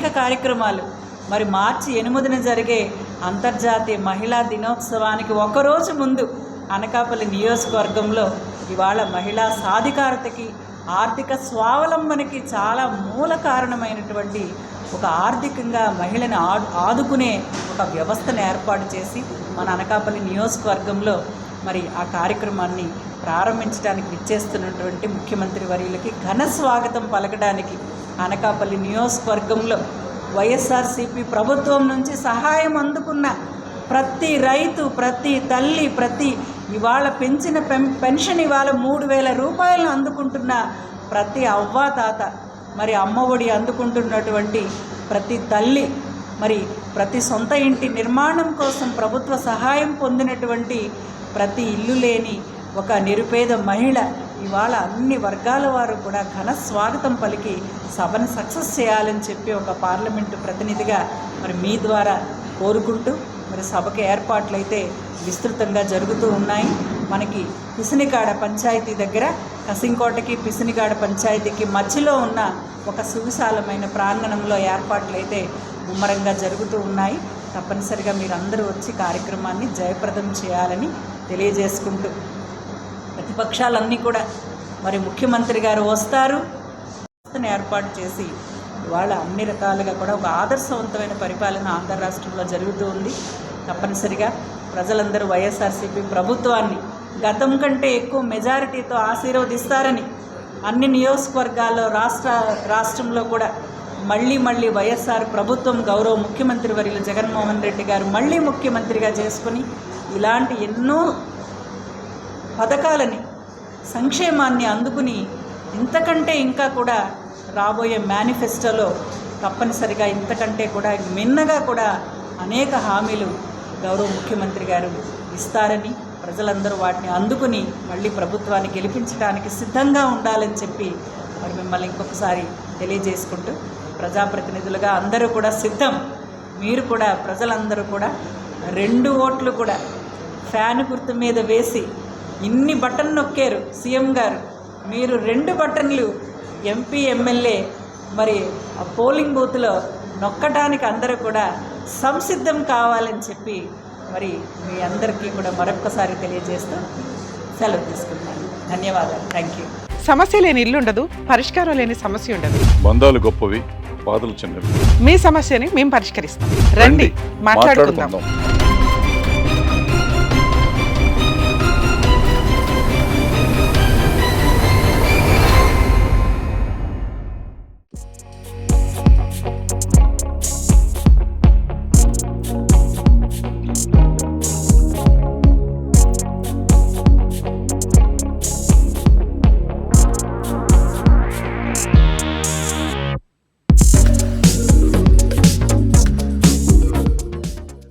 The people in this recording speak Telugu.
అనేక కార్యక్రమాలు. మరి మార్చి 8న జరిగే అంతర్జాతీయ మహిళా దినోత్సవానికి ఒకరోజు ముందు అనకాపల్లి నియోజకవర్గంలో ఇవాళ మహిళా సాధికారతకి, ఆర్థిక స్వావలంబనకి చాలా మూల కారణమైనటువంటి ఒక ఆర్థికంగా మహిళని ఆదుకునే ఒక వ్యవస్థను ఏర్పాటు చేసి మన అనకాపల్లి నియోజకవర్గంలో మరి ఆ కార్యక్రమాన్ని ప్రారంభించడానికి విచ్చేస్తున్నటువంటి ముఖ్యమంత్రి వర్యులకి ఘన స్వాగతం పలకడానికి అనకాపల్లి నియోజకవర్గంలో వైఎస్ఆర్సీపీ ప్రభుత్వం నుంచి సహాయం అందుకున్న ప్రతి రైతు, ప్రతి తల్లి, ఇవాళ పెంచిన పెన్షన్ ఇవాళ 3,000 రూపాయలను అందుకుంటున్న ప్రతి అవ్వాతాత, మరి అమ్మఒడి అందుకుంటున్నటువంటి ప్రతి తల్లి, మరి ప్రతి సొంత ఇంటి నిర్మాణం కోసం ప్రభుత్వ సహాయం పొందినటువంటి ప్రతి ఇల్లు లేని ఒక నిరుపేద మహిళ ఇవాళ అన్ని వర్గాల వారు కూడా ఘన స్వాగతం పలికి సభను సక్సెస్ చేయాలని చెప్పి ఒక పార్లమెంటు ప్రతినిధిగా మరి మీ ద్వారా కోరుకుంటూ మరి సభకి ఏర్పాట్లు అయితే విస్తృతంగా జరుగుతూ ఉన్నాయి. మనకి పిసినిగాడ పంచాయతీ దగ్గర కసింకోటకి పిసినిగాడ పంచాయతీకి మధ్యలో ఉన్న ఒక సువిశాలమైన ప్రాంగణంలో ఏర్పాట్లు అయితే ముమ్మరంగా జరుగుతూ ఉన్నాయి. తప్పనిసరిగా మీరందరూ వచ్చి కార్యక్రమాన్ని జయప్రదం చేయాలని తెలియజేసుకుంటూ ప్రతిపక్షాలన్నీ కూడా మరి ముఖ్యమంత్రి గారు వస్తారు ఏర్పాటు చేసి ఇవాళ అన్ని రకాలుగా కూడా ఒక ఆదర్శవంతమైన పరిపాలన ఆంధ్ర రాష్ట్రంలో జరుగుతూ ఉంది. తప్పనిసరిగా ప్రజలందరూ వైఎస్ఆర్సీపీ ప్రభుత్వాన్ని గతం కంటే ఎక్కువ మెజారిటీతో ఆశీర్వదిస్తారని అన్ని నియోజకవర్గాల్లో రాష్ట్రంలో కూడా మళ్ళీ వైఎస్ఆర్ ప్రభుత్వం గౌరవ ముఖ్యమంత్రి వర్యులు జగన్మోహన్ రెడ్డి గారు మళ్ళీ ముఖ్యమంత్రిగా చేసుకుని ఇలాంటి ఎన్నో పథకాలని, సంక్షేమాన్ని అందుకుని ఇంతకంటే ఇంకా కూడా రాబోయే మేనిఫెస్టోలో తప్పనిసరిగా ఇంతకంటే కూడా మిన్నగా కూడా అనేక హామీలు గౌరవ ముఖ్యమంత్రి గారు ఇస్తారని, ప్రజలందరూ వాటిని అందుకుని మళ్ళీ ప్రభుత్వాన్ని గెలిపించడానికి సిద్ధంగా ఉండాలని చెప్పి మరి మిమ్మల్ని ఇంకొకసారి తెలియజేసుకుంటూ ప్రజాప్రతినిధులుగా అందరూ కూడా సిద్ధం. మీరు కూడా ప్రజలందరూ కూడా 2 ఓట్లు కూడా ఫ్యాన్ గుర్తు మీద వేసి ఇన్ని బటన్ నొక్కారు సీఎం గారు, మీరు 2 బటన్లు ఎంపీ ఎమ్మెల్యే మరి ఆ పోలింగ్ బూత్లో నొక్కడానికి అందరూ కూడా సంసిద్ధం కావాలని చెప్పి మరి మీ అందరికీ కూడా మరొక్కసారి తెలియజేస్తూ సెలవు తీసుకుంటున్నాను. ధన్యవాదాలు. Thank you. సమస్య లేని ఇల్లు ఉండదు, పరిష్కారం లేని సమస్య ఉండదు. బంధాలు గొప్పవి, బాధలు చిన్నవి. మీ సమస్యని మేము పరిష్కరిస్తాం. రండి, మాట్లాడుకుందాం.